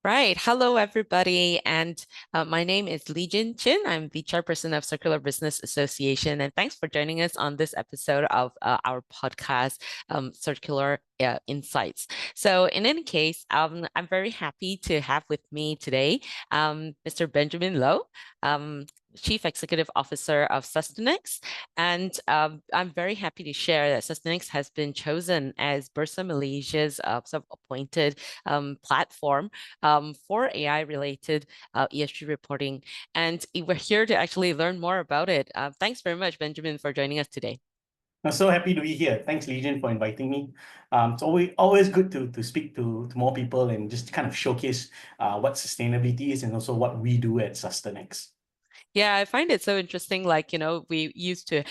Right. Hello, everybody. And my name is Lijin Chin. I'm the chairperson of Circular Business Association. And thanks for joining us on this episode of our podcast, Circular Insights. So, in any case, I'm very happy to have with me today Mr. Benjamin Low, um, Chief Executive Officer of Sustenyx. And I'm very happy to share that Sustenyx has been chosen as Bursa Malaysia's appointed platform for AI-related ESG reporting. And we're here to actually learn more about it. Thanks very much, Benjamin, for joining us today. I'm so happy to be here. Thanks, Legion, for inviting me. It's always good to speak to more people and just kind of showcase what sustainability is and also what we do at Sustenyx. Yeah, I find it so interesting. Like, we used to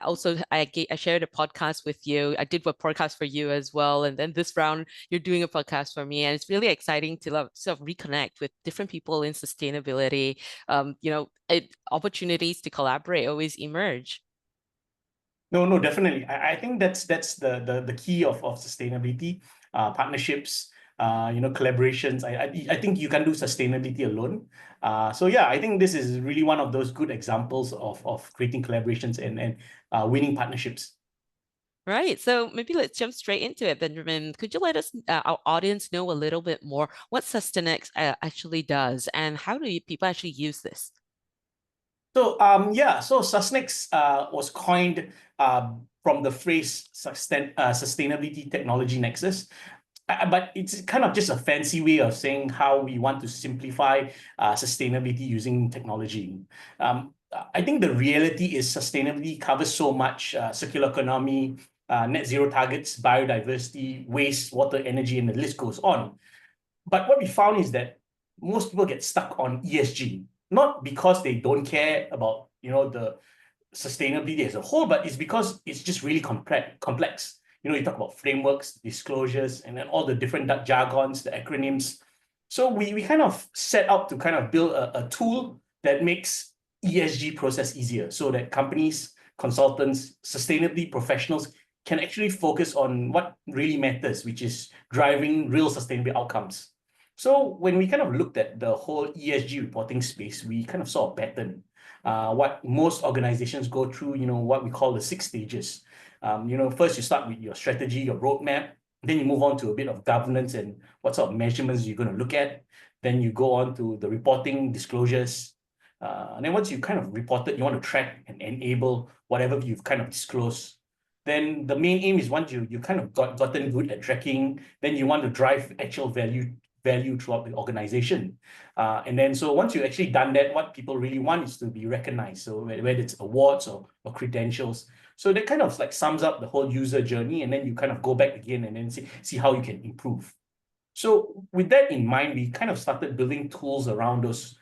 also, I shared a podcast with you. I did a podcast for you as well. And then this round, you're doing a podcast for me. And it's really exciting to sort of reconnect with different people in sustainability. Opportunities to collaborate always emerge. No, definitely. I think that's the key of sustainability, partnerships, collaborations. I think you can do sustainability alone. So yeah, I think this is really one of those good examples of creating collaborations and winning partnerships. Right. So maybe let's jump straight into it, Benjamin. Could you let us, our audience, know a little bit more what Sustenex actually does and how do people actually use this? So Sustenyx was coined from the phrase sustainability technology nexus. But it's kind of just a fancy way of saying how we want to simplify sustainability using technology. I think the reality is sustainability covers so much: circular economy, net zero targets, biodiversity, waste, water, energy, and the list goes on. But what we found is that most people get stuck on ESG, not because they don't care about the sustainability as a whole, but it's because it's just really complex. You talk about frameworks, disclosures, and then all the different jargons, the acronyms. So we kind of set out to kind of build a tool that makes ESG process easier so that companies, consultants, sustainability professionals can actually focus on what really matters, which is driving real sustainable outcomes. So when we kind of looked at the whole ESG reporting space, we kind of saw a pattern. What most organizations go through, what we call the 6 stages. First you start with your strategy, your roadmap, then you move on to a bit of governance and what sort of measurements you're going to look at. Then you go on to the reporting disclosures. And then once you kind of reported, you want to track and enable whatever you've kind of disclosed. Then the main aim is once you kind of gotten good at tracking, then you want to drive actual value throughout the organization. And then so once you've actually done that, what people really want is to be recognized. So whether it's awards or credentials. So that kind of like sums up the whole user journey, and then you kind of go back again and then see how you can improve. So with that in mind, we kind of started building tools around those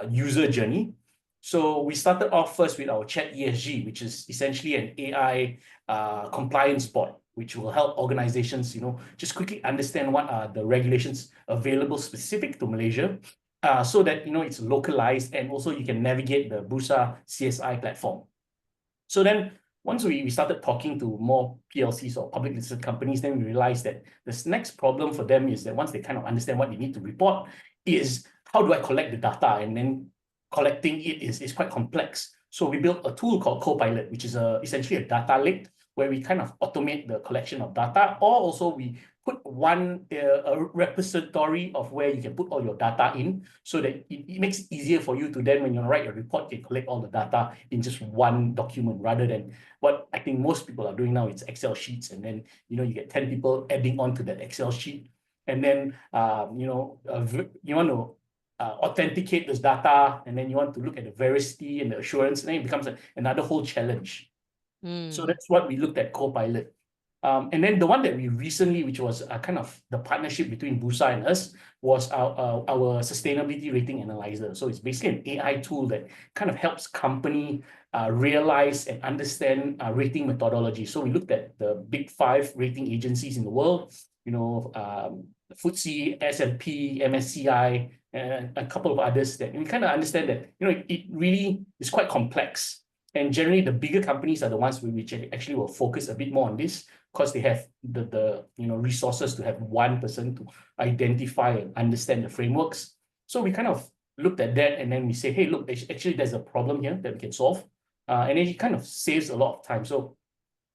user journey. So we started off first with our Chat ESG, which is essentially an AI compliance bot, which will help organizations, just quickly understand what are the regulations available specific to Malaysia, so that it's localized and also you can navigate the Bursa CSI platform. So then once we started talking to more PLCs or public listed companies, then we realized that this next problem for them is that once they kind of understand what they need to report is how do I collect the data? And then collecting it is quite complex. So we built a tool called Copilot, which is essentially a data lake where we kind of automate the collection of data, or also we put one a repository of where you can put all your data in so that it makes it easier for you to then, when you write your report, you can collect all the data in just one document rather than what I think most people are doing now. It's Excel sheets, and then you get 10 people adding on to that Excel sheet. And then you want to authenticate this data, and then you want to look at the veracity and the assurance, and then it becomes another whole challenge. So that's what we looked at Copilot. And then the one that we recently, which was kind of the partnership between Bursa and us, was our sustainability rating analyzer. So it's basically an AI tool that kind of helps company realize and understand rating methodology. So we looked at the big 5 rating agencies in the world, FTSE, S&P, MSCI, and a couple of others, that we kind of understand that it really is quite complex. And generally, the bigger companies are the ones which actually will focus a bit more on this. because they have the resources to have one person to identify and understand the frameworks. So we kind of looked at that, and then we say, hey, look, actually there's a problem here that we can solve. And then it kind of saves a lot of time. So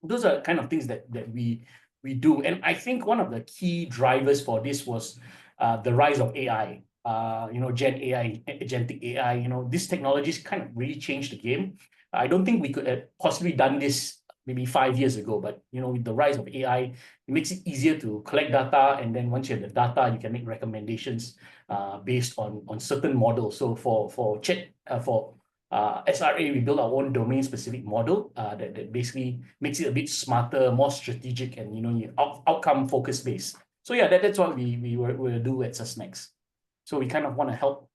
those are kind of things that we do. And I think one of the key drivers for this was the rise of AI, Gen AI, agentic AI, these technologies kind of really changed the game. I don't think we could have possibly done this maybe 5 years ago, but with the rise of AI, it makes it easier to collect data, and then once you have the data, you can make recommendations based on certain models. So for SRA, we built our own domain-specific model that basically makes it a bit smarter, more strategic, and outcome-focused based. So yeah, that's what we will do at Sustenyx. So we kind of want to help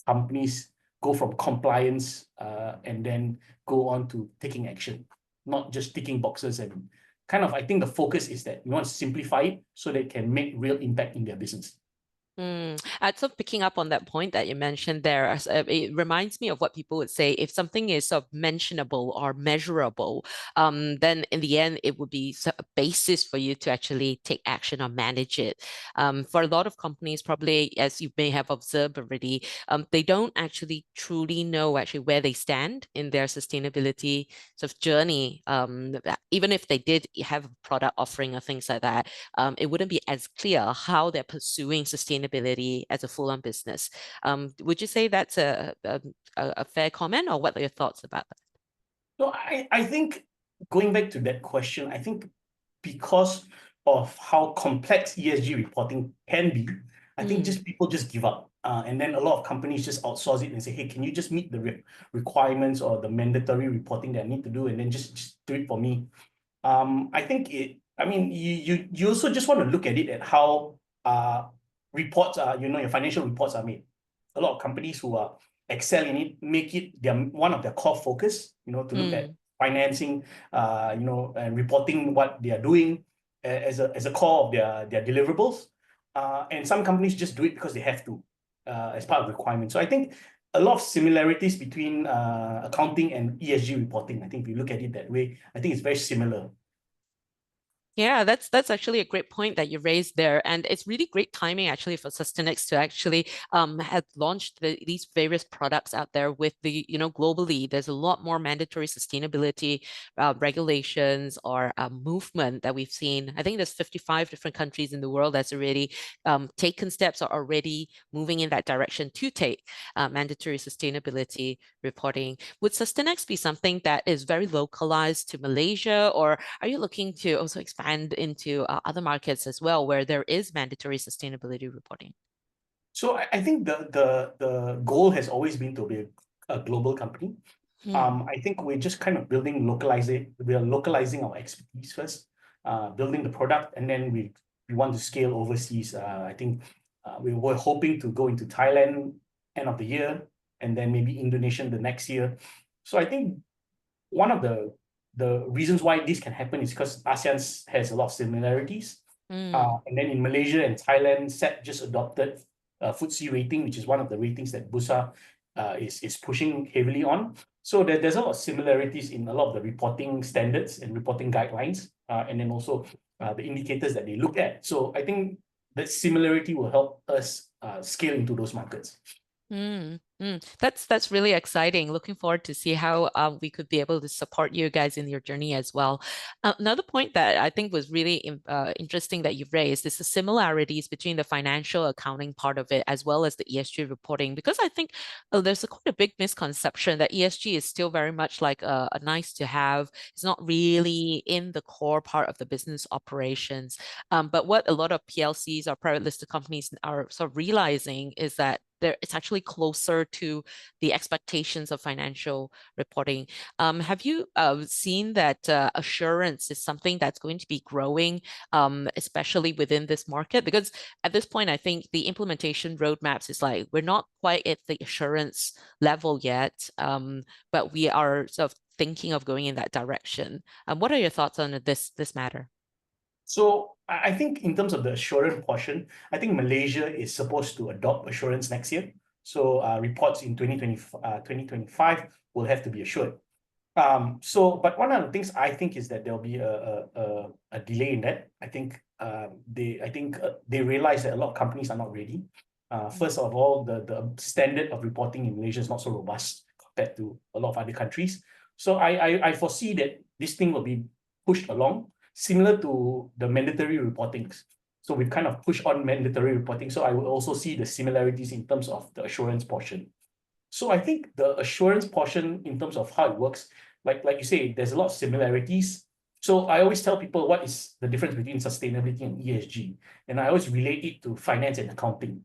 companies go from compliance and then go on to taking action, not just ticking boxes. And kind of, I think the focus is that we want to simplify it so they can make real impact in their business. So picking up on that point that you mentioned there, it reminds me of what people would say: if something is sort of mentionable or measurable, then in the end, it would be a basis for you to actually take action or manage it. For a lot of companies, probably, as you may have observed already, they don't actually truly know actually where they stand in their sustainability sort of journey. Even if they did have a product offering or things like that, it wouldn't be as clear how they're pursuing sustainability as a full-on business. Would you say that's a fair comment, or what are your thoughts about that? So I think, going back to that question, I think because of how complex ESG reporting can be, I think people just give up. And then a lot of companies just outsource it and say, hey, can you just meet the requirements or the mandatory reporting that I need to do, and then just do it for me. I think you also just want to look at it at how reports are, your financial reports are made. A lot of companies who are excel in it make it one of their core focus, to look at financing, and reporting what they are doing as a core of their deliverables. And some companies just do it because they have to, as part of the requirement. So I think a lot of similarities between accounting and ESG reporting. I think if you look at it that way, I think it's very similar. Yeah, that's actually a great point that you raised there, and it's really great timing actually for Sustenyx to actually have launched these various products out there. With the globally, there's a lot more mandatory sustainability regulations or movement that we've seen. I think there's 55 different countries in the world that's already taken steps or already moving in that direction to take mandatory sustainability reporting. Would Sustenyx be something that is very localized to Malaysia, or are you looking to also expand into other markets as well, where there is mandatory sustainability reporting? So I think the goal has always been to be a global company. I think we're just kind of we are localizing our expertise first, building the product, and then we want to scale overseas. I think we were hoping to go into Thailand end of the year, and then maybe Indonesia the next year. So I think one of the reasons why this can happen is because ASEAN has a lot of similarities. And then in Malaysia and Thailand, SET just adopted FTSE rating, which is one of the ratings that Bursa is pushing heavily on. So there's a lot of similarities in a lot of the reporting standards and reporting guidelines, and then also the indicators that they look at. So I think that similarity will help us scale into those markets. That's really exciting. Looking forward to see how we could be able to support you guys in your journey as well. Another point that I think was really interesting that you've raised is the similarities between the financial accounting part of it as well as the ESG reporting, because I think there's quite a big misconception that ESG is still very much like a nice to have. It's not really in the core part of the business operations. But what a lot of PLCs or private listed companies are sort of realizing is that it's actually closer to the expectations of financial reporting. Have you seen that assurance is something that's going to be growing, especially within this market? Because at this point, I think the implementation roadmaps is like, we're not quite at the assurance level yet, but we are sort of thinking of going in that direction. What are your thoughts on this matter? So I think in terms of the assurance portion, I think Malaysia is supposed to adopt assurance next year. So reports in 2025 will have to be assured. But one of the things I think is that there'll be a delay in that. I think they realize that a lot of companies are not ready. First of all, the standard of reporting in Malaysia is not so robust compared to a lot of other countries. So I foresee that this thing will be pushed along, similar to the mandatory reportings. So we've kind of pushed on mandatory reporting. So I will also see the similarities in terms of the assurance portion. So I think the assurance portion in terms of how it works, like you say, there's a lot of similarities. So I always tell people what is the difference between sustainability and ESG. And I always relate it to finance and accounting.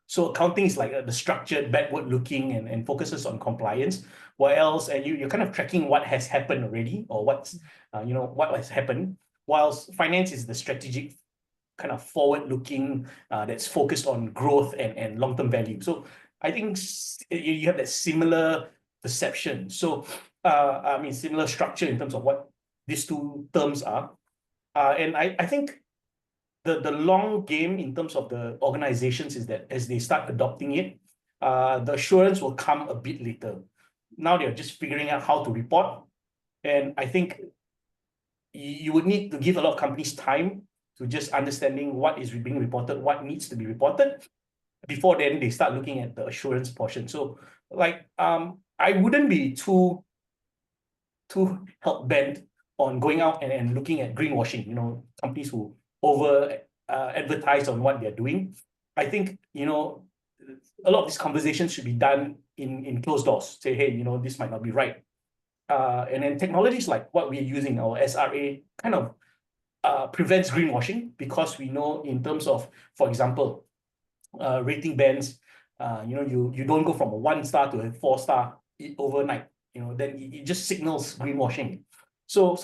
So accounting is like the structured, backward looking and focuses on compliance. What else? And you're kind of tracking what has happened already or what's, what has happened. Whilst finance is the strategic kind of forward looking that's focused on growth and long-term value. So I think you have that similar perception. So similar structure in terms of what these two terms are. And I think the long game in terms of the organizations is that as they start adopting it, the assurance will come a bit later. Now they're just figuring out how to report. And I think you would need to give a lot of companies time to just understanding what is being reported, what needs to be reported. Before then, they start looking at the assurance portion. So I wouldn't be too hell-bent on going out and looking at greenwashing, companies who over advertise on what they're doing. I think, a lot of these conversations should be done in closed doors. Say, hey, this might not be right. And then technologies like what we're using, our SRA, kind of prevents greenwashing because we know in terms of, for example, rating bands, you don't go from a 1-star to a 4-star overnight. Then it just signals greenwashing. So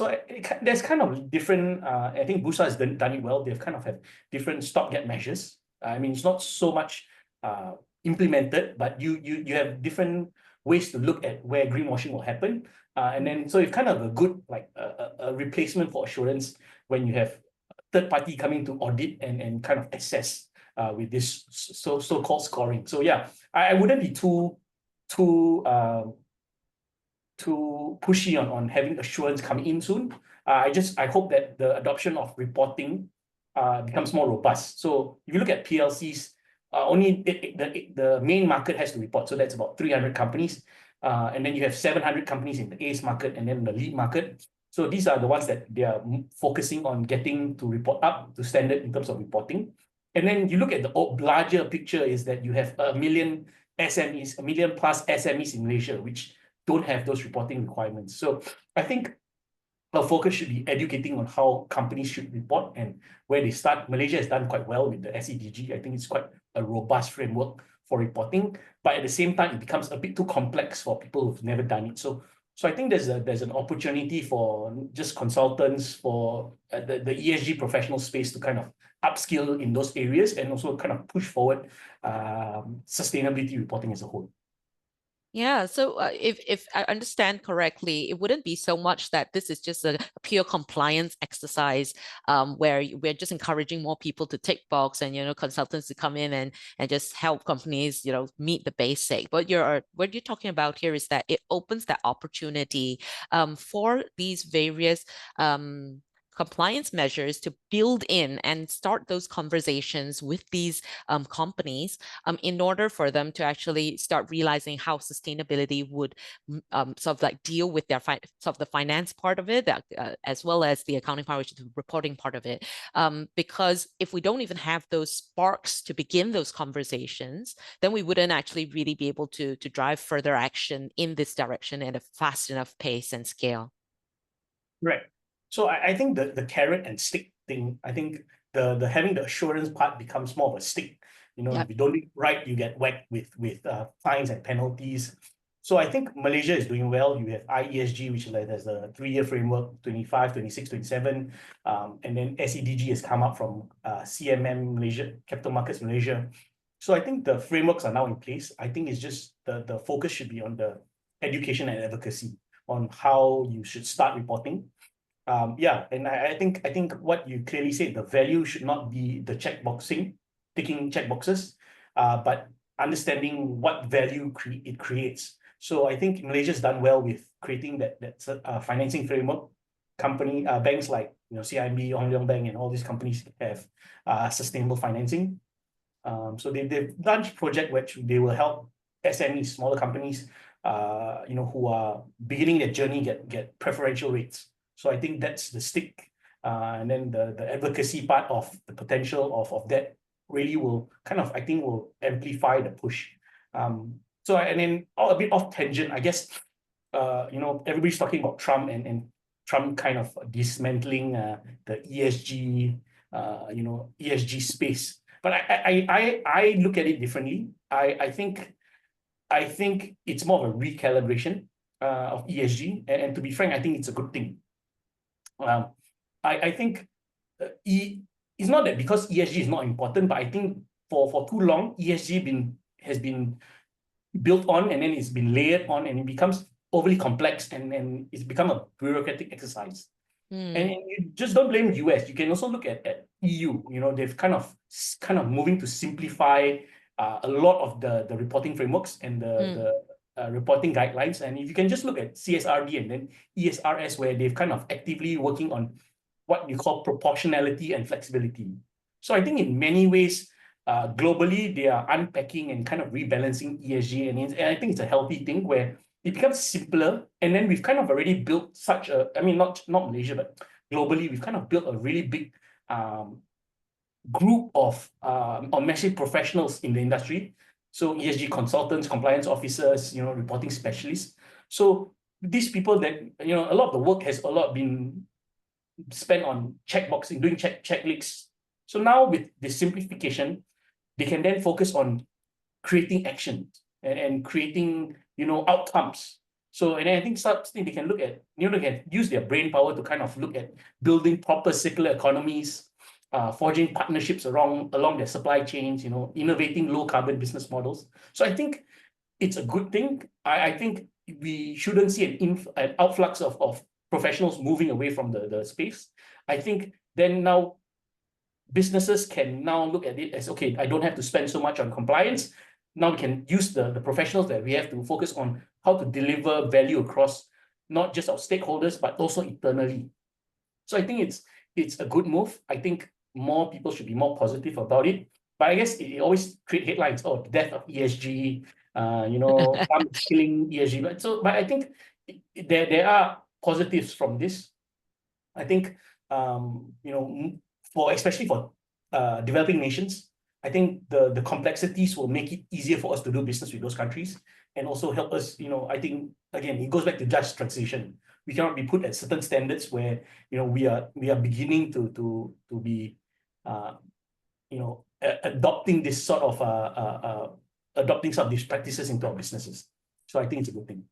there's kind of different. I think Bursa has done it well. They've kind of have different stopgap measures. I mean, it's not so much implemented, but you have different ways to look at where greenwashing will happen. And then so it's kind of a good a replacement for assurance when you have third party coming to audit and kind of assess with this so-called scoring. So yeah, I wouldn't be too pushy on having assurance coming in soon. I hope that the adoption of reporting becomes more robust. So if you look at PLCs, only the main market has to report. So that's about 300 companies. And then you have 700 companies in the ACE market and then the lead market. So these are the ones that they are focusing on getting to report up to standard in terms of reporting. And then you look at the larger picture is that you have 1 million SMEs, 1 million plus SMEs in Malaysia, which don't have those reporting requirements. So I think our focus should be educating on how companies should report and where they start. Malaysia has done quite well with the SEDG. I think it's quite a robust framework for reporting, but at the same time, it becomes a bit too complex for people who've never done it. So I think there's an opportunity for just consultants, for the ESG professional space to kind of upskill in those areas and also kind of push forward sustainability reporting as a whole. Yeah, so if I understand correctly, it wouldn't be so much that this is just a pure compliance exercise where we're just encouraging more people to tick box and consultants to come in and just help companies meet the basic. What you're talking about here is that it opens that opportunity for these various compliance measures to build in and start those conversations with these companies in order for them to actually start realizing how sustainability would sort of like deal with their sort of the finance part of it, as well as the accounting part, which is the reporting part of it. Because if we don't even have those sparks to begin those conversations, then we wouldn't actually really be able to drive further action in this direction at a fast enough pace and scale. Right. So I think the carrot and stick thing, I think the having the assurance part becomes more of a stick. If you don't do it right, you get whacked with fines and penalties. So I think Malaysia is doing well. You have IESG, which has a 3-year framework, 25, 26, 27. And then SEDG has come up from CMM Malaysia, Capital Markets Malaysia. So I think the frameworks are now in place. I think it's just the focus should be on the education and advocacy on how you should start reporting. And I think what you clearly said, the value should not be the ticking checkboxes, but understanding what value it creates. So I think Malaysia's done well with creating that financing framework. Banks like CIMB, Hong Leong Bank, and all these companies have sustainable financing. So they've launched project which they will help SMEs, smaller companies, who are beginning their journey get preferential rates. So I think that's the stick, and then the advocacy part of the potential of that really will I think will amplify the push. So and then a bit off tangent, I guess, everybody's talking about Trump and Trump kind of dismantling the ESG, ESG space. But I look at it differently. I think it's more of a recalibration of ESG, and to be frank, I think it's a good thing. I think it's not that because ESG is not important, but I think for too long ESG has been built on, and then it's been layered on, and it becomes overly complex, and it's become a bureaucratic exercise. And you just don't blame US. You can also look at EU. They've kind of moving to simplify a lot of the reporting frameworks and the reporting guidelines. And if you can just look at CSRD and then ESRS, where they've kind of actively working on what you call proportionality and flexibility. So I think in many ways, globally, they are unpacking and kind of rebalancing ESG, and I think it's a healthy thing where it becomes simpler. And then we've kind of already built such a, I mean, not Malaysia, but globally, we've kind of built a really big group of or massive professionals in the industry. So ESG consultants, compliance officers, reporting specialists. So these people that, a lot of the work has been spent on checkboxing, doing checklists. So now with the simplification, they can then focus on creating action and creating, outcomes. So, and I think something they can look at, they can use their brain power to kind of look at building proper circular economies, forging partnerships along their supply chains, innovating low carbon business models. So I think it's a good thing. I think we shouldn't see an outflux of professionals moving away from the space. I think then now businesses can now look at it as, okay, I don't have to spend so much on compliance. Now we can use the professionals that we have to focus on how to deliver value across not just our stakeholders, but also internally. So I think it's a good move. I think more people should be more positive about it. But I guess it always create headlines, oh, death of ESG, Trump killing ESG. But I think there are positives from this. I think, especially for developing nations, I think the complexities will make it easier for us to do business with those countries, and also help us, I think, again, it goes back to just transition. We cannot be put at certain standards where, we are beginning to be, adopting this sort of, adopting some of these practices into our businesses. So I think it's a good thing.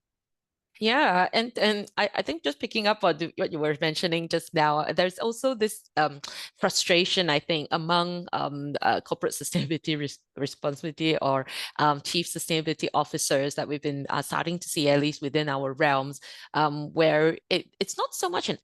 Yeah, and I think just picking up on what you were mentioning just now, there's also this frustration, I think, among corporate sustainability responsibility or chief sustainability officers that we've been starting to see, at least within our realms, where it's not so much an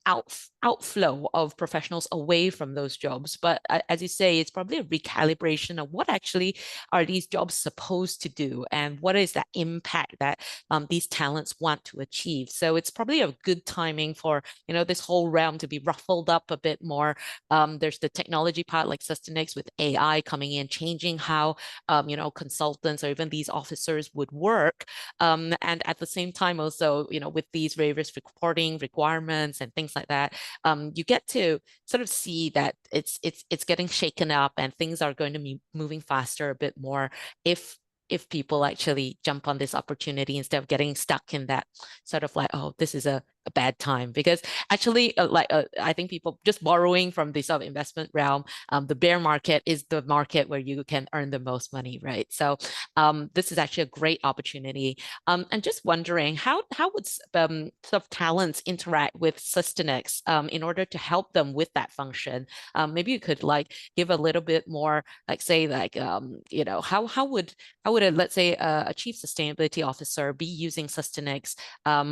outflow of professionals away from those jobs, but as you say, it's probably a recalibration of what actually are these jobs supposed to do, and what is that impact that these talents want to achieve. So it's probably a good timing for this whole realm to be ruffled up a bit more. There's the technology part like Sustenyx with AI coming in, changing how consultants or even these officers would work. And at the same time also, with these various reporting requirements and things like that, you get to sort of see that it's getting shaken up, and things are going to be moving faster a bit more if people actually jump on this opportunity instead of getting stuck in that sort of like, oh, this is a bad time. Because actually, I think people just borrowing from the sort of investment realm, the bear market is the market where you can earn the most money, right? So this is actually a great opportunity. And just wondering, how would sort of talents interact with Sustenyx in order to help them with that function? Maybe you could give a little bit more, say how would let's say a chief sustainability officer be using Sustenyx,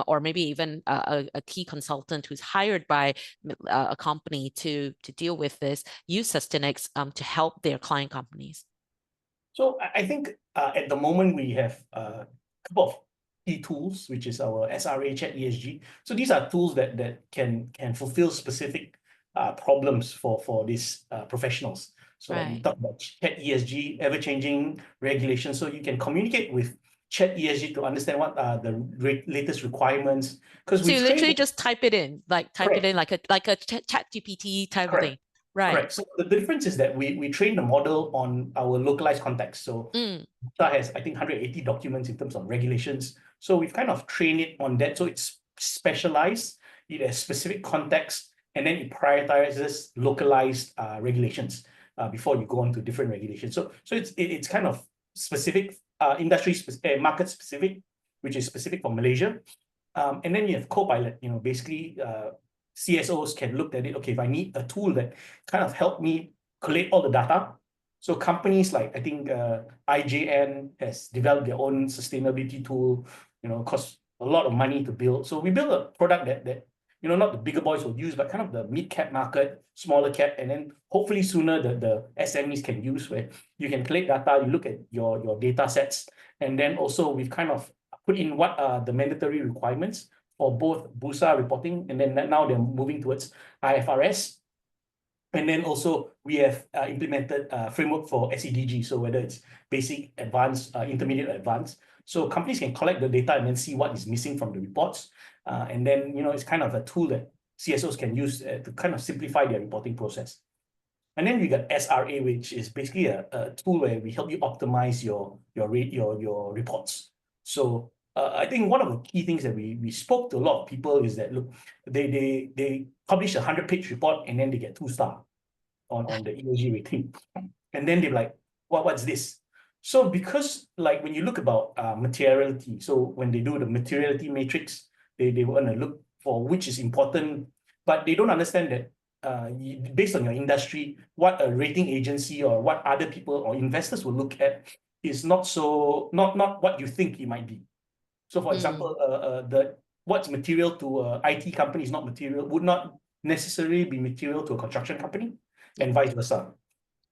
or maybe even a key consultant who's hired by a company to deal with this, use Sustenyx to help their client companies? So I think at the moment we have a couple of key tools, which is our SRA Chat ESG. So these are tools that can fulfill specific problems for these professionals. So like we Right. talk about Chat ESG, ever-changing regulations. So you can communicate with Chat ESG to understand what are the latest requirements. Because So we've you trained. literally just type it in, like type it in like a chat GPT type of thing. Correct. Right. Correct. So the difference is that we train the model on our localized context. So Bursa has, I think, 180 documents in terms of regulations. So we've kind of trained it on that. So it's specialized, it has specific context, and then it prioritizes localized regulations before you go on to different regulations. So it's kind of specific, market specific, which is specific for Malaysia. And then you have Copilot, basically CSOs can look at it. Okay, if I need a tool that kind of help me collate all the data. So companies like, I think IJN has developed their own sustainability tool, costs a lot of money to build. So we build a product that not the bigger boys will use, but kind of the mid-cap market, smaller cap, and then hopefully sooner the SMEs can use, where you can collect data, you look at your data sets, and then also we've kind of put in what are the mandatory requirements for both Bursa reporting, and then now they're moving towards IFRS. And then also we have implemented a framework for SEDG, so whether it's basic, advanced, intermediate, advanced. So companies can collect the data and then see what is missing from the reports. And then, it's kind of a tool that CSOs can use to kind of simplify their reporting process. And then we got SRA, which is basically a tool where we help you optimize your reports. So I think one of the key things that we spoke to a lot of people is that, look, they publish a 100-page report and then they get 2-star on the ESG rating. And then they're like, what's this? So because like when you look about materiality, so when they do the materiality matrix, they want to look for which is important, but they don't understand that based on your industry, what a rating agency or what other people or investors will look at is not what you think it might be. So for example, what's material to an IT company is not material, would not necessarily be material to a construction company, and vice versa.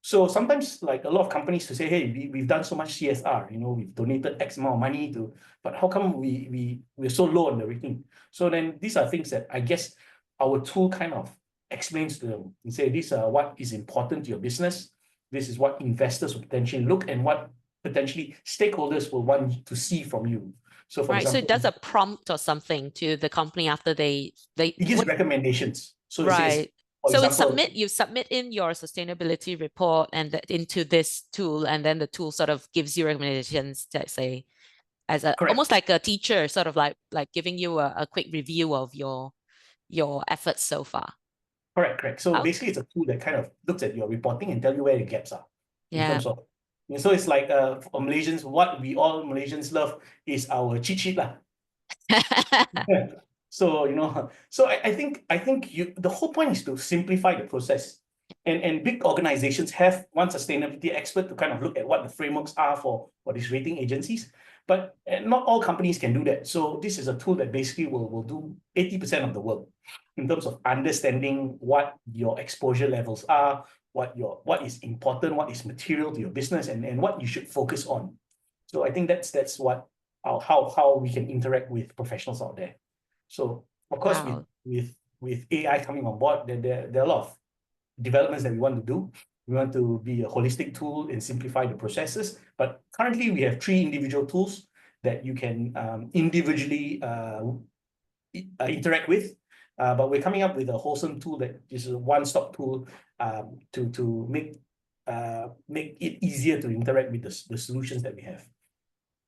So sometimes like a lot of companies to say, hey, we've done so much CSR, we've donated X amount of money but how come we're so low on the rating? So then these are things that I guess our tool kind of explains to them and say, these are what is important to your business. This is what investors will potentially look and what potentially stakeholders will want to see from you. So for example, so it does a prompt or something to the company after it gives recommendations. So it says, right. for So example, you submit in your sustainability report and into this tool, and then the tool sort of gives you recommendations that say, as almost like a teacher, sort of like giving you a quick review of your efforts so far. Correct. So Okay. basically, it's a tool that kind of looks at your reporting and tell you where the gaps are in Yeah. terms of. So it's like for Malaysians, what we all Malaysians love is our cheat sheet lah. So I think the whole point is to simplify the process, and big organizations have one sustainability expert to kind of look at what the frameworks are for these rating agencies, but not all companies can do that. So this is a tool that basically will do 80% of the work in terms of understanding what your exposure levels are, what is important, what is material to your business, and what you should focus on. So I think that's what how we can interact with professionals out there. So of course, Wow. with AI coming on board, there are a lot of developments that we want to do. We want to be a holistic tool and simplify the processes. But currently, we have 3 individual tools that you can make interact with. But we're coming up with a wholesome tool that is a one-stop tool to make it easier to interact with the solutions that we have.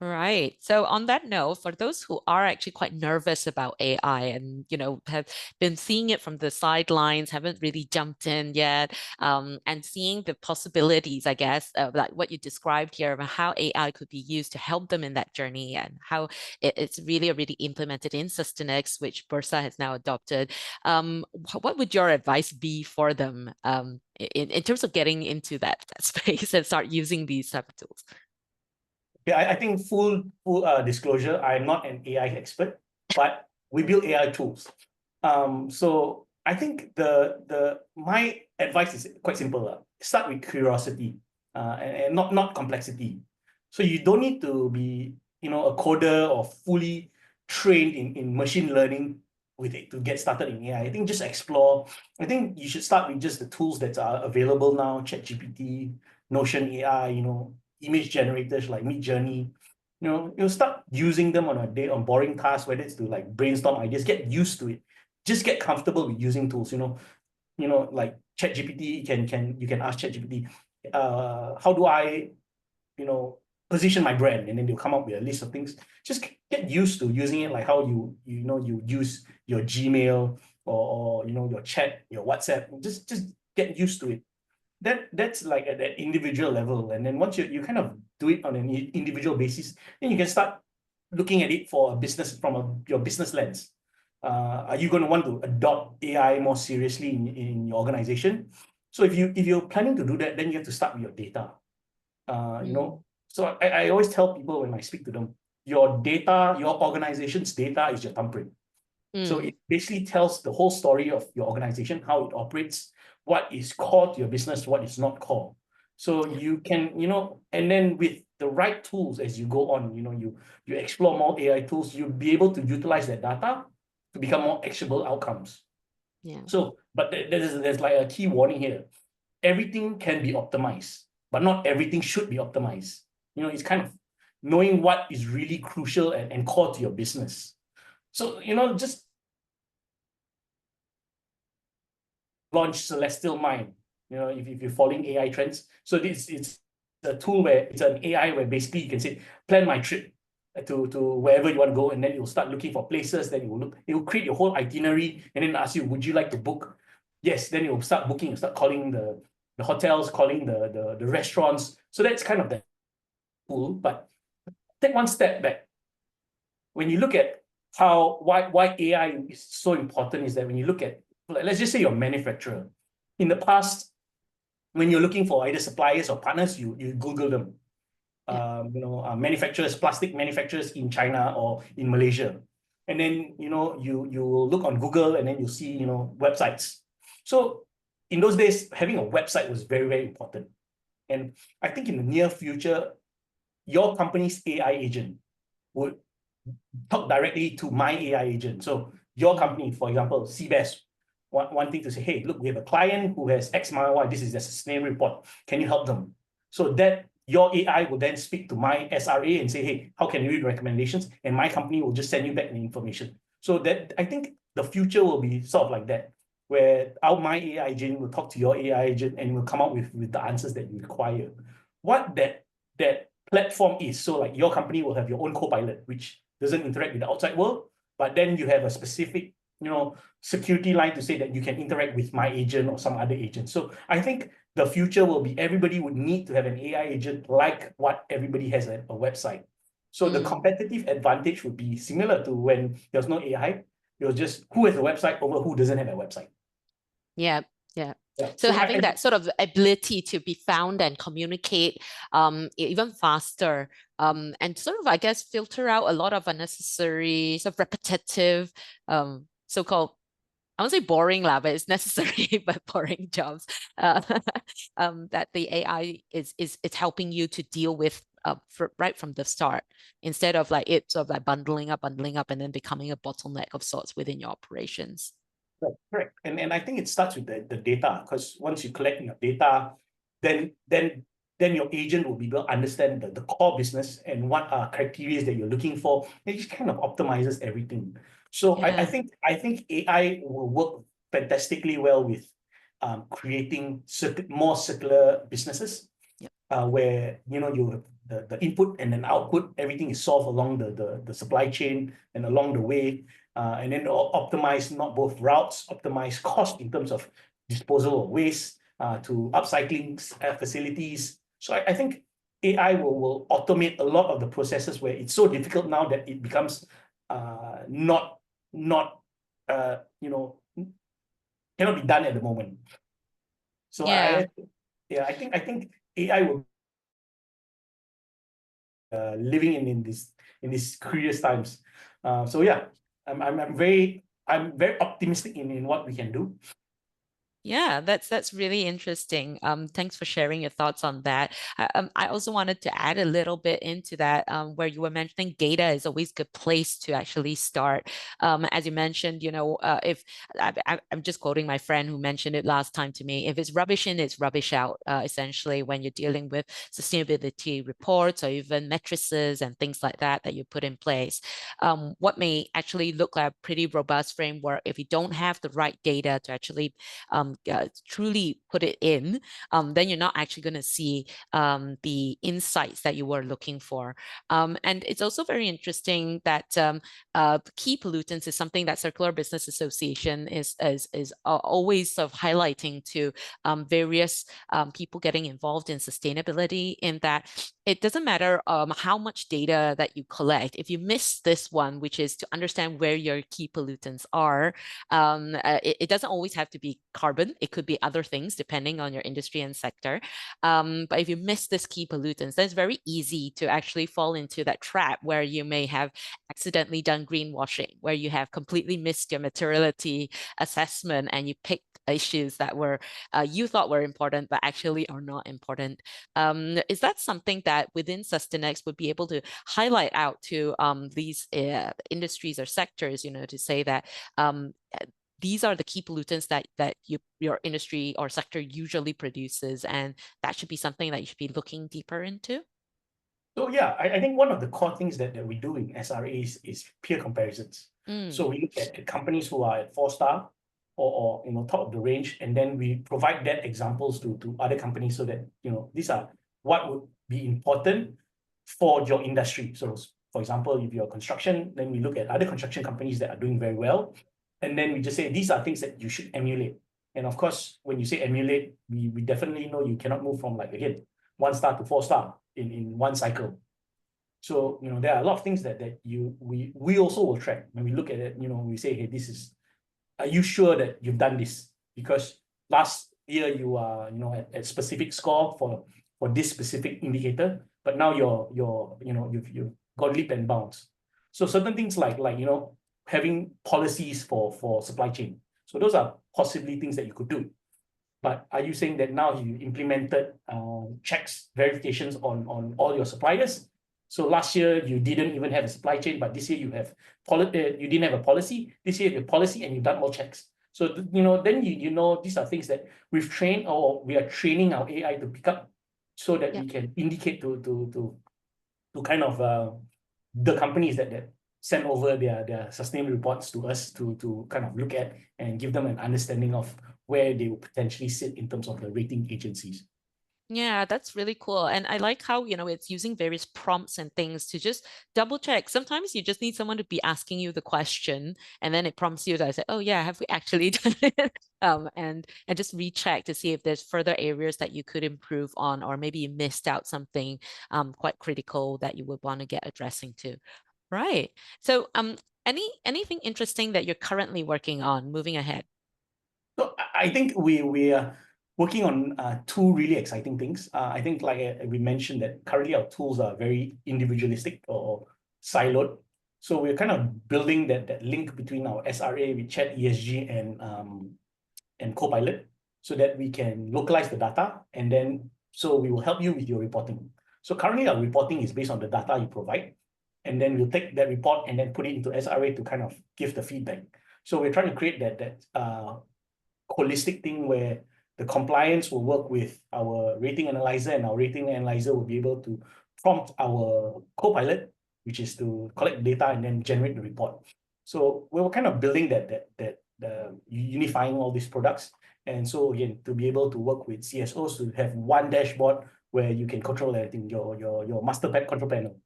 Right. So on that note, for those who are actually quite nervous about AI and, have been seeing it from the sidelines, haven't really jumped in yet, and seeing the possibilities, I guess, like what you described here about how AI could be used to help them in that journey and how it's really already implemented in Sustenyx, which Bursa has now adopted. What would your advice be for them in terms of getting into that space and start using these type of tools? Yeah, I think full disclosure, I'm not an AI expert, but we build AI tools. So I think my advice is quite simple. Start with curiosity and not complexity. So you don't need to be a coder or fully trained in machine learning with it to get started in AI. I think just explore. I think you should start with just the tools that are available now, ChatGPT, Notion AI, image generators like Midjourney. You'll start using them on a day on boring tasks, whether it's to like brainstorm ideas, get used to it. Just get comfortable with using tools, like ChatGPT, you can ask ChatGPT, how do I, position my brand? And then they'll come up with a list of things. Just get used to using it, like how you use your Gmail or your chat, your WhatsApp. Just get used to it. That's like at that individual level. And then once you kind of do it on an individual basis, then you can start looking at it for a business from your business lens. Are you going to want to adopt AI more seriously in your organization? So if you're planning to do that, then you have to start with your data. So I always tell people when I speak to them, your data, your organization's data is your thumbprint. So it basically tells the whole story of your organization, how it operates, what is core to your business, what is not core. So you can, and then with the right tools as you go on, you explore more AI tools, you'll be able to utilize that data to become more actionable outcomes. Yeah. So, but there's like a key warning here. Everything can be optimized, but not everything should be optimized. It's kind of knowing what is really crucial and core to your business. So, just launch Celestial Mind, if you're following AI trends. So it's a tool where it's an AI where basically you can say, plan my trip to wherever you want to go, and then you'll start looking for places, then it will create your whole itinerary, and then ask you, would you like to book? Yes, then you'll start booking, you'll start calling the hotels, calling the restaurants. So that's kind of the tool. But take one step back. When you look at why AI is so important, is that when you look at, let's just say you're a manufacturer. In the past, when you're looking for either suppliers or partners, you Google them. Manufacturers, plastic manufacturers in China or in Malaysia. And then, you will look on Google, and then you'll see, websites. So in those days, having a website was very, very important. And I think in the near future, your company's AI agent would talk directly to my AI agent. So your company, for example, CBES, wanting to say, hey, look, we have a client who has X, Y, this is their sustainability report. Can you help them? So that your AI will then speak to my SRA and say, hey, how can you read recommendations? And my company will just send you back the information. So that I think the future will be sort of like that, where my AI agent will talk to your AI agent and will come up with the answers that you require. What that platform is, so like your company will have your own co-pilot, which doesn't interact with the outside world, but then you have a specific, security line to say that you can interact with my agent or some other agent. So I think the future will be everybody would need to have an AI agent like what everybody has a website. So the competitive advantage would be similar to when there's no AI. It was just who has a website over who doesn't have a website. Yeah. So having that sort of ability to be found and communicate even faster, and sort of, I guess, filter out a lot of unnecessary, sort of repetitive, so-called, I won't say boring lah, but it's necessary but boring jobs that the AI is helping you to deal with right from the start, instead of like it sort of like bundling up, and then becoming a bottleneck of sorts within your operations. Correct. And I think it starts with the data, because once you collect your data, then your agent will be able to understand the core business and what are criteria that you're looking for. It just kind of optimizes everything. So I think AI will work fantastically well with creating more circular businesses, where you have the input and then output, everything is solved along the supply chain and along the way, and then optimize not both routes, optimize cost in terms of disposal of waste, to upcycling facilities. So I think AI will automate a lot of the processes where it's so difficult now that it becomes not cannot be done at the moment. So I think AI will living in these curious times. So yeah, I'm very optimistic in what we can do. Yeah, that's really interesting. Thanks for sharing your thoughts on that. I also wanted to add a little bit into that, where you were mentioning data is always a good place to actually start. As you mentioned, if I'm just quoting my friend who mentioned it last time to me, if it's rubbish in, it's rubbish out. Essentially, when you're dealing with sustainability reports or even matrices and things like that you put in place, what may actually look like a pretty robust framework, if you don't have the right data to actually truly put it in, then you're not actually going to see the insights that you were looking for. And it's also very interesting that key pollutants is something that Circular Business Association is always sort of highlighting to various people getting involved in sustainability, in that it doesn't matter how much data that you collect. If you miss this one, which is to understand where your key pollutants are, it doesn't always have to be carbon. It could be other things depending on your industry and sector. But if you miss this key pollutants, then it's very easy to actually fall into that trap where you may have accidentally done greenwashing, where you have completely missed your materiality assessment and you pick issues that were you thought were important but actually are not important. Is that something that within Sustenyx would be able to highlight out to these industries or sectors, to say that these are the key pollutants that your industry or sector usually produces, and that should be something that you should be looking deeper into? So yeah, I think one of the core things that we do in SRA is peer comparisons. So we look at companies who are at 4-star or top of the range, and then we provide that examples to other companies so that these are what would be important for your industry. So for example, if you're construction, then we look at other construction companies that are doing very well, and then we just say these are things that you should emulate. And of course, when you say emulate, we definitely know you cannot move from, like, again, 1-star to 4-star in one cycle. So there are a lot of things that we also will track when we look at it. We say, hey, are you sure that you've done this? Because last year you are at specific score for this specific indicator, but now you've got leap and bounds. So certain things like having policies for supply chain. So those are possibly things that you could do. But are you saying that now you implemented checks, verifications on all your suppliers? So last year you didn't even have a supply chain, but this year you have you didn't have a policy. This year you have policy and you've done all checks. So then these are things that we've trained, or we are training our AI to pick up, so that we can indicate to kind of the companies that send over their sustainable reports to us to kind of look at and give them an understanding of where they will potentially sit in terms of the rating agencies. Yeah, that's really cool. And I like how, it's using various prompts and things to just double check. Sometimes you just need someone to be asking you the question, and then it prompts you to say, oh yeah, have we actually done it? And just recheck to see if there's further areas that you could improve on, or maybe you missed out something quite critical that you would want to get addressing to. Right. So anything interesting that you're currently working on moving ahead? So I think we are working on two really exciting things. I think, like we mentioned, that currently our tools are very individualistic or siloed. So we're kind of building that link between our SRA with Chat ESG and Copilot, so that we can localize the data, and then so we will help you with your reporting. So currently our reporting is based on the data you provide, and then we'll take that report and then put it into SRA to kind of give the feedback. So we're trying to create that holistic thing where the compliance will work with our rating analyzer, and our rating analyzer will be able to prompt our Copilot, which is to collect data and then generate the report. So we were kind of building that unifying all these products. And so again, to be able to work with CSOs to have one dashboard where you can control everything, your master control panel.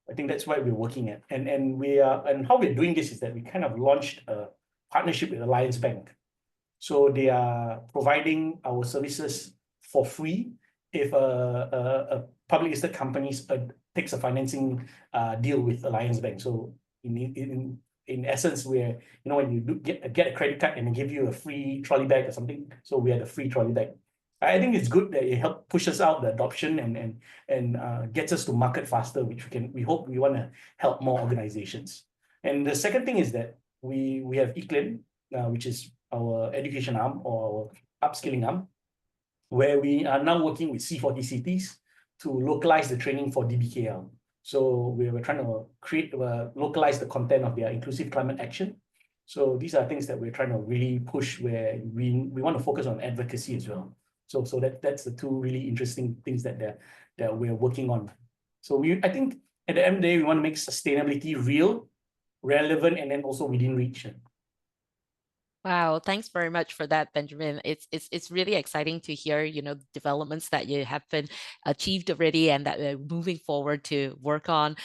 I think that's what we're working at. And how we're doing this is that we kind of launched a partnership with Alliance Bank. So they are providing our services for free if a public listed company takes a financing deal with Alliance Bank. So in essence, where when you get a credit card and they give you a free trolley bag or something, so we had a free trolley bag. I think it's good that it helps pushes out the adoption and gets us to market faster, which we hope we want to help more organizations. And the second thing is that we have eClaim, which is our education arm, or upskilling arm, where we are now working with C40 cities to localize the training for DBKL. So we were trying to create, localize the content of their inclusive climate action. So these are things that we're trying to really push, where we want to focus on advocacy as well. So that's the two really interesting things that we're working on. So I think at the end of the day, we want to make sustainability real, relevant, and then also within reach. Wow, thanks very much for that, Benjamin. It's really exciting to hear, developments that you have been achieved already and that we're moving forward to work on.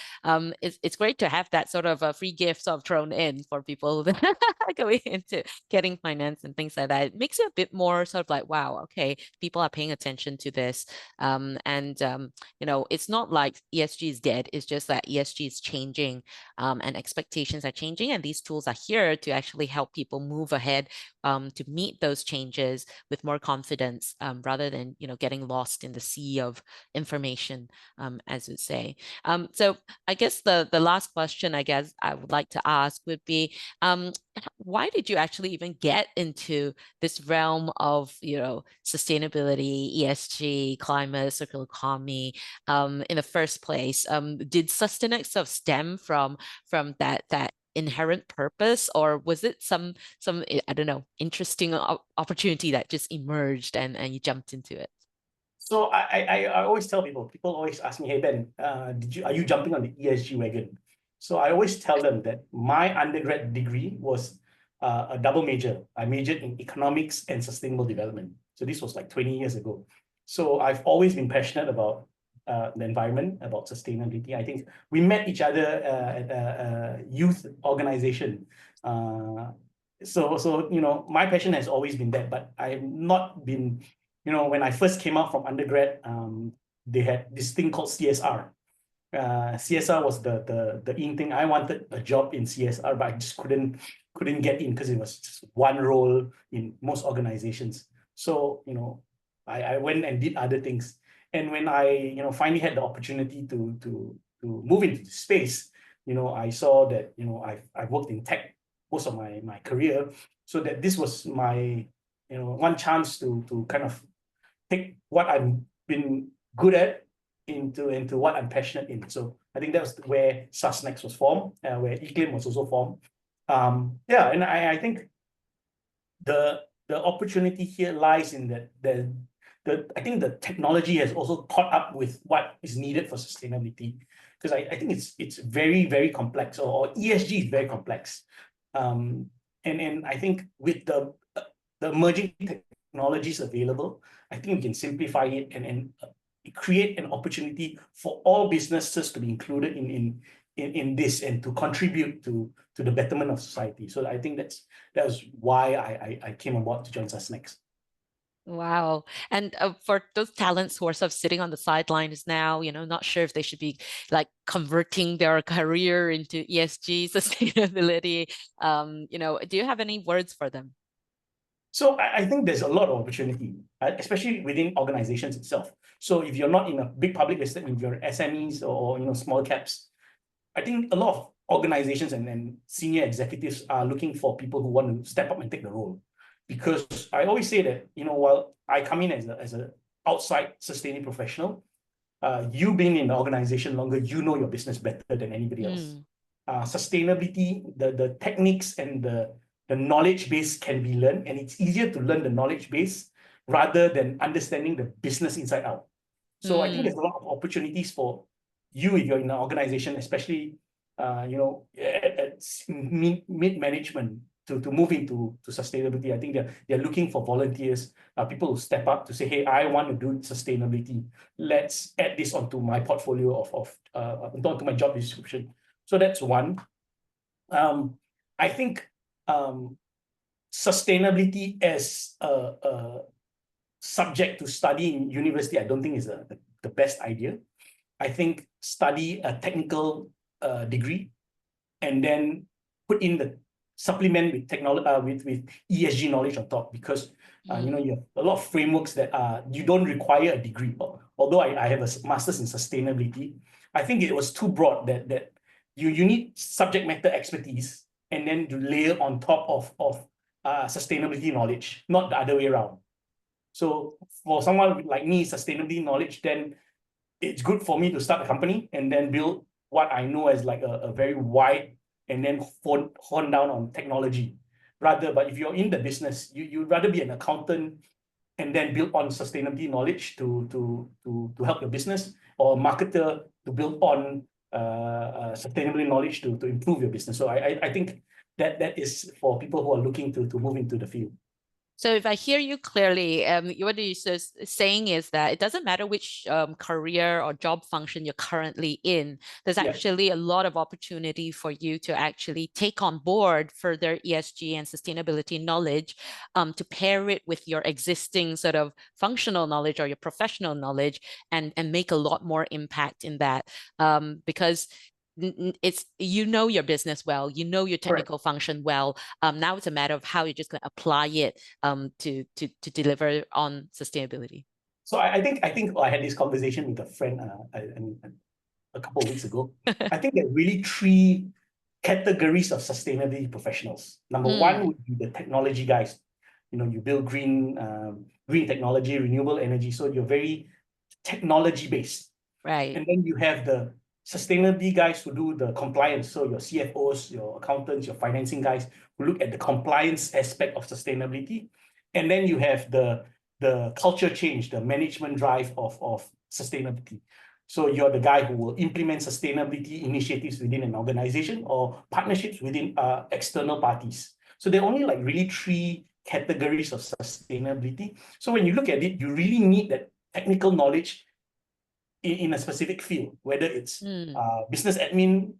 It's great to have that sort of a free gift of thrown in for people going into getting finance and things like that. It makes it a bit more sort of like, wow, okay, people are paying attention to this. It's not like ESG is dead. It's just that ESG is changing, and expectations are changing, and these tools are here to actually help people move ahead to meet those changes with more confidence, rather than getting lost in the sea of information, as you say. So I guess the last question I guess I would like to ask would be, why did you actually even get into this realm of sustainability, ESG, climate, circular economy, in the first place? Did Sustenyx sort of stem from that inherent purpose, or was it some I don't know, interesting opportunity that just emerged and you jumped into it? So I always tell people always ask me, hey Ben, are you jumping on the ESG wagon? So I always tell them that my undergrad degree was a double major. I majored in economics and sustainable development. So this was like 20 years ago. So I've always been passionate about the environment, about sustainability. I think we met each other at a youth organization. So my passion has always been that, but I've not been, when I first came out from undergrad, they had this thing called CSR. CSR was the in thing. I wanted a job in CSR, but I just couldn't get in because it was just one role in most organizations. So I went and did other things. And when I finally had the opportunity to move into the space, I saw that I've worked in tech most of my career, so that this was my one chance to kind of take what I've been good at into what I'm passionate in. So I think that was where Sustenyx was formed, where eClaim was also formed. Yeah, and I think the opportunity here lies in that I think the technology has also caught up with what is needed for sustainability, because I think it's very, very complex, or ESG is very complex. And I think with the emerging technologies available, I think we can simplify it and create an opportunity for all businesses to be included in this and to contribute to the betterment of society. So I think that was why I came on board to join Sustenyx. Wow. And for those talents who are sort of sitting on the sidelines now, not sure if they should be like converting their career into ESG sustainability, do you have any words for them? So I think there's a lot of opportunity, especially within organizations itself. So if you're not in a big public listed, if you're SMEs or small caps, I think a lot of organizations and senior executives are looking for people who want to step up and take the role. Because I always say that, while I come in as a outside sustaining professional, you being in the organization longer, your business better than anybody else. Sustainability, the techniques and the knowledge base can be learned, and it's easier to learn the knowledge base rather than understanding the business inside out. So I think there's a lot of opportunities for you if you're in an organization, especially at mid-management, to move into sustainability. I think they're looking for volunteers, people who step up to say, hey, I want to do sustainability. Let's add this onto my portfolio onto my job description. So that's one. I think sustainability as a subject to study in university, I don't think is the best idea. I think study a technical degree and then put in the supplement with technology with ESG knowledge on top, because you have a lot of frameworks that you don't require a degree. Although I have a master's in sustainability, I think it was too broad that you need subject matter expertise and then you layer on top of sustainability knowledge, not the other way around. So for someone like me, sustainability knowledge, then it's good for me to start a company and then build what I know as like a very wide and then hone down on technology rather. But if you're in the business, you'd rather be an accountant and then build on sustainability knowledge to help your business, or a marketer to build on sustainability knowledge to improve your business. So I think that is for people who are looking to move into the field. So if I hear you clearly, what you're saying is that it doesn't matter which career or job function you're currently in, there's actually a lot of opportunity for you to actually take on board further ESG and sustainability knowledge, to pair it with your existing sort of functional knowledge or your professional knowledge, and make a lot more impact in that, because it's, you know, your business well, you know, your technical function well. Now it's a matter of how you're just going to apply it to deliver on sustainability. So I think I had this conversation with a friend a couple of weeks ago. I think there are really three categories of sustainability professionals. Number one would be the technology guys. You know, you build green technology, renewable energy. So you're very technology based. Right. And then you have the sustainability guys who do the compliance. So your CFOs, your accountants, your financing guys who look at the compliance aspect of sustainability. And then you have the culture change, the management drive of sustainability. So you're the guy who will implement sustainability initiatives within an organization or partnerships within external parties. So there are only like really three categories of sustainability. So when you look at it, you really need that technical knowledge in a specific field, whether it's business admin,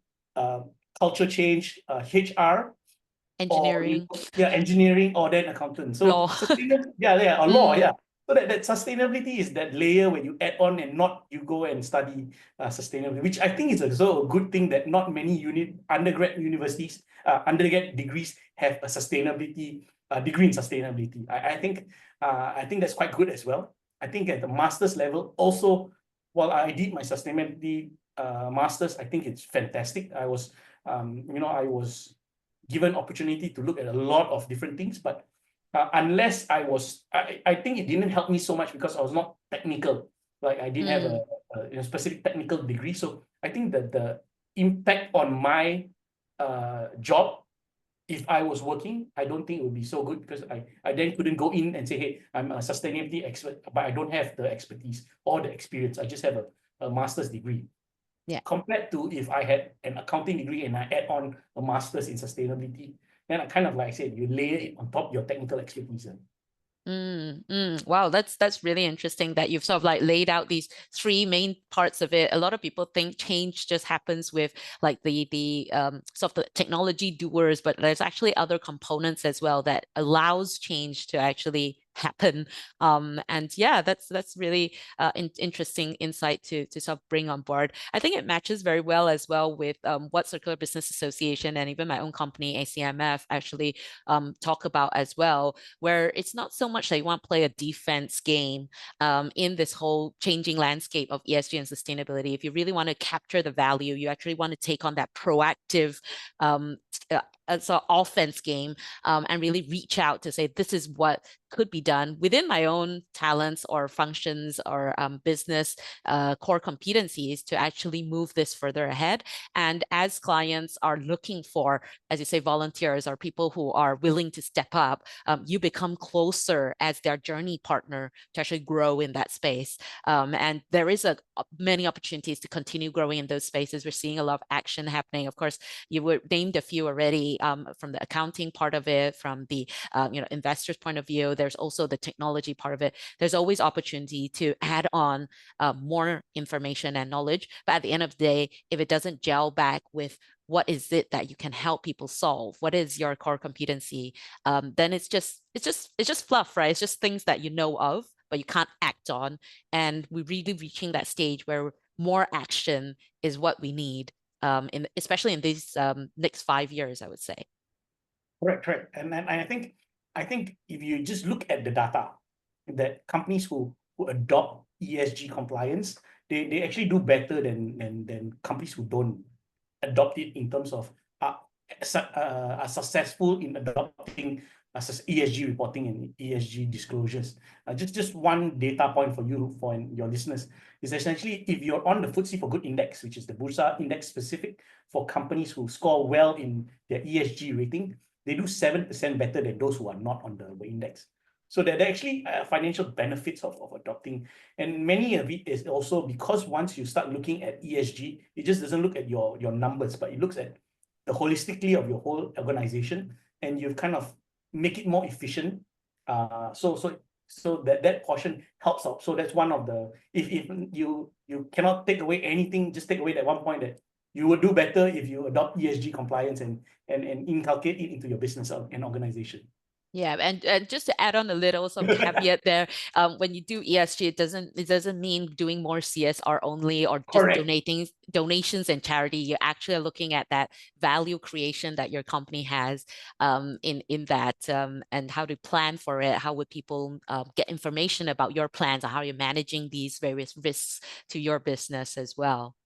culture change, HR, engineering, or engineering, or then accountant. So law. sustainability, or law, So that sustainability is that layer where you add on and not you go and study sustainability, which I think is also a good thing that not many undergrad universities, undergrad degrees have a sustainability degree in sustainability. I think that's quite good as well. I think at the master's level also, while I did my sustainability master's, I think it's fantastic. I was, I was given opportunity to look at a lot of different things, but unless I think it didn't help me so much because I was not technical. Like I didn't have a specific technical degree. So I think that the impact on my job, if I was working, I don't think it would be so good because I then couldn't go in and say, hey, I'm a sustainability expert, but I don't have the expertise or the experience. I just have a master's degree. Yeah. Compared to if I had an accounting degree and I add on a master's in sustainability, then I kind of, like I said, you layer it on top of your technical expertise. Wow, that's really interesting that you've sort of like laid out these three main parts of it. A lot of people think change just happens with like the sort of the technology doers, but there's actually other components as well that allows change to actually happen. And yeah, that's really interesting insight to sort of bring on board. I think it matches very well as well with what Circular Business Association and even my own company, ACMF, actually talk about as well, where it's not so much that you want to play a defense game in this whole changing landscape of ESG and sustainability. If you really want to capture the value, you actually want to take on that proactive so offense game, and really reach out to say, this is what could be done within my own talents or functions or business core competencies to actually move this further ahead. And as clients are looking for, as you say, volunteers or people who are willing to step up, you become closer as their journey partner to actually grow in that space. And there is many opportunities to continue growing in those spaces. We're seeing a lot of action happening. Of course, you were named a few already, from the accounting part of it, from the investors' point of view. There's also the technology part of it. There's always opportunity to add on more information and knowledge. But at the end of the day, if it doesn't gel back with what is it that you can help people solve, what is your core competency, then it's just fluff, right? It's just things that you know of, but you can't act on. And we're really reaching that stage where more action is what we need, especially in these next 5 years, I would say. Correct. And I think if you just look at the data, that companies who adopt ESG compliance, they actually do better than companies who don't adopt it, in terms of are successful in adopting ESG reporting and ESG disclosures. Just one data point for you, for your listeners, is essentially if you're on the FTSE4Good index, which is the Bursa index specific for companies who score well in their ESG rating, they do 7% better than those who are not on the index. So there are actually financial benefits of adopting. And many of it is also because once you start looking at ESG, it just doesn't look at your numbers, but it looks at the holistically of your whole organization, and you've kind of make it more efficient. So that portion helps out. So that's one of the, if you cannot take away anything, just take away that one point that you will do better if you adopt ESG compliance and inculcate it into your business and organization. Yeah, and just to add on a little some caveat there, when you do ESG, it doesn't mean doing more CSR only or just donating donations and charity. You're actually looking at that value creation that your company has in that, and how to plan for it. How would people get information about your plans and how you're managing these various risks to your business as well.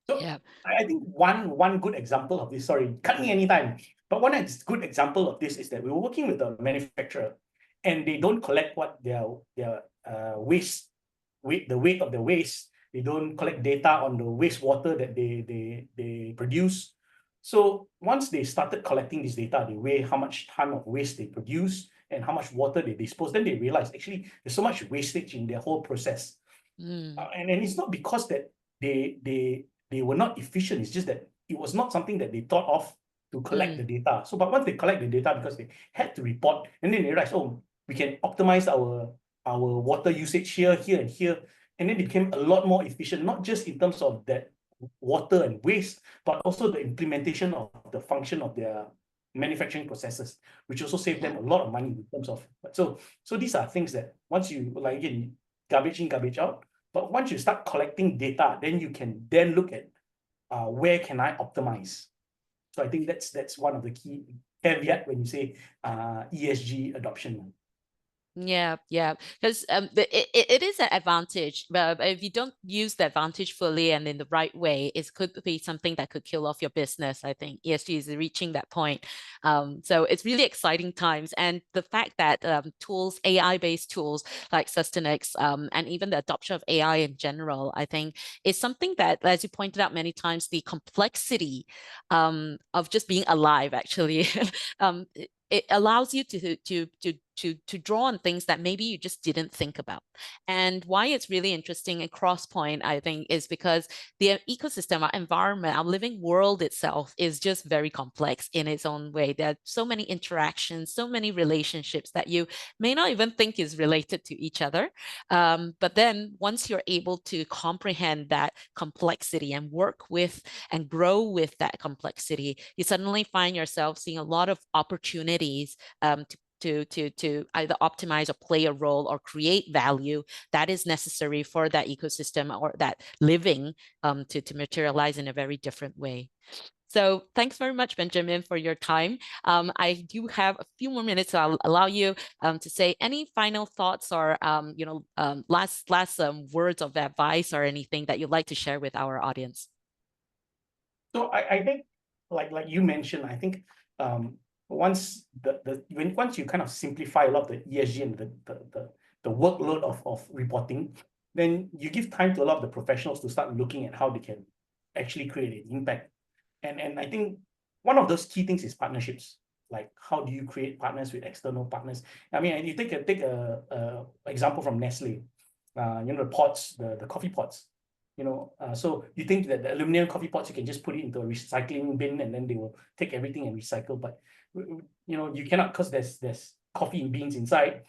So yeah, I think one good example of this, sorry, cut me anytime, but one good example of this is that we were working with a manufacturer and they don't collect what their waste, the weight of the waste. They don't collect data on the wastewater that they produce. So once they started collecting this data, they weigh how much ton of waste they produce and how much water they dispose. Then they realize actually there's so much wastage in their whole process. And it's not because that they were not efficient. It's just that it was not something that they thought of to collect the data. So, but once they collect the data, because they had to report, and then they realized, oh, we can optimize our water usage here, and here. And then it became a lot more efficient, not just in terms of that water and waste, but also the implementation of the function of their manufacturing processes, which also saved them a lot of money in terms of. So these are things that once you, like again, garbage in, garbage out. But once you start collecting data, then you can then look at where can I optimize. So I think that's one of the key caveat when you say ESG adoption. Yeah, because it is an advantage, but if you don't use the advantage fully and in the right way, it could be something that could kill off your business. I think ESG is reaching that point. So it's really exciting times. And the fact that tools, AI-based tools like Sustenyx, and even the adoption of AI in general, I think is something that, as you pointed out many times, the complexity of just being alive, actually, it allows you to draw on things that maybe you just didn't think about. And why it's really interesting and Crosspoint, I think, is because the ecosystem, our environment, our living world itself is just very complex in its own way. There are so many interactions, so many relationships that you may not even think is related to each other. But then once you're able to comprehend that complexity and work with and grow with that complexity, you suddenly find yourself seeing a lot of opportunities to either optimize or play a role or create value that is necessary for that ecosystem or that living to materialize in a very different way. So thanks very much, Benjamin, for your time. I do have a few more minutes, so I'll allow you to say any final thoughts or last words of advice or anything that you'd like to share with our audience. So I think, like you mentioned, I think once once you kind of simplify a lot of the ESG and the workload of reporting, then you give time to a lot of the professionals to start looking at how they can actually create an impact. And I think one of those key things is partnerships. Like, how do you create partners with external partners? I mean, you take a example from Nestle, the pots, the coffee pots. So you think that the aluminum coffee pots, you can just put it into a recycling bin and then they will take everything and recycle. But you cannot, because there's coffee and beans inside.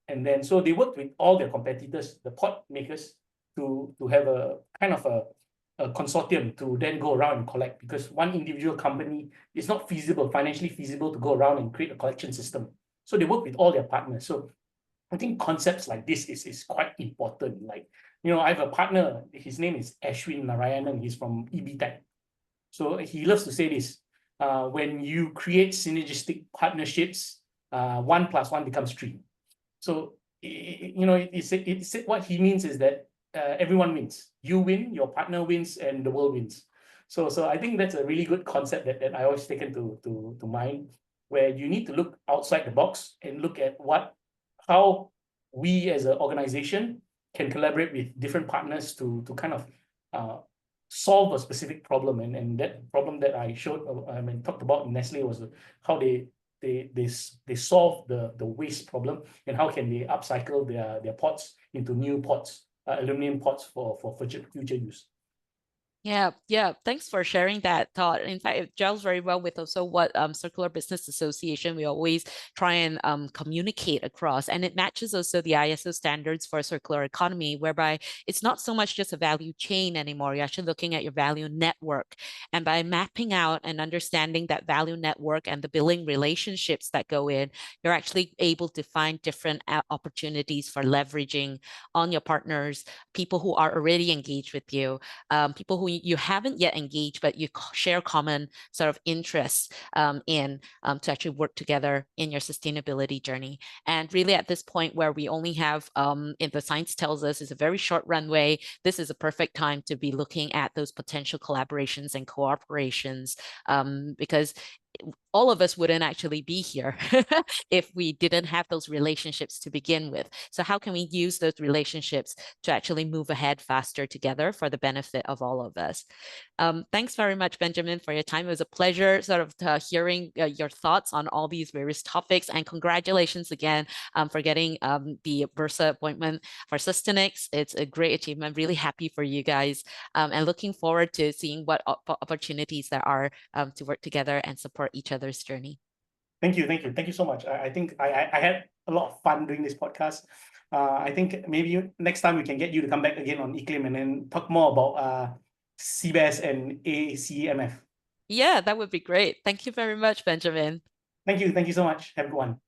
And then so they worked with all their competitors, the pot makers, to have a kind of a consortium to then go around and collect, because one individual company is not financially feasible to go around and create a collection system. So they work with all their partners. So I think concepts like this is quite important. Like, I have a partner, his name is Ashwin Narayanan, he's from EB Tech. So he loves to say this, when you create synergistic partnerships, 1 + 1 becomes 3. So, what he means is that everyone wins. You win, your partner wins, and the world wins. So I think that's a really good concept that I always taken to mind. where you need to look outside the box and look at how we as an organization can collaborate with different partners to kind of solve a specific problem. And that problem that I showed and talked about in Nestle was how they solve the waste problem, and how can they upcycle their pots into new pots, aluminum pots for future use. Yeah. Thanks for sharing that thought. In fact, it gels very well with also what Circular Business Association we always try and communicate across, and it matches also the ISO standards for circular economy, whereby it's not so much just a value chain anymore. You're actually looking at your value network, and by mapping out and understanding that value network and the billing relationships that go in, you're actually able to find different opportunities for leveraging on your partners, people who are already engaged with you, people who you haven't yet engaged, but you share common sort of interests in to actually work together in your sustainability journey. And really at this point where we only have, if the science tells us is a very short runway, this is a perfect time to be looking at those potential collaborations and cooperations, because all of us wouldn't actually be here if we didn't have those relationships to begin with. So how can we use those relationships to actually move ahead faster together for the benefit of all of us? Thanks very much, Benjamin, for your time. It was a pleasure sort of hearing your thoughts on all these various topics, and congratulations again for getting the Bursa appointment for Sustenyx. It's a great achievement. Really happy for you guys, and looking forward to seeing what opportunities there are to work together and support each other's journey. Thank you so much. I think I had a lot of fun doing this podcast. I think maybe next time we can get you to come back again on eClaim and then talk more about CBAS and ACMF. Yeah, that would be great. Thank you very much, Benjamin. Thank you so much. Have a good one.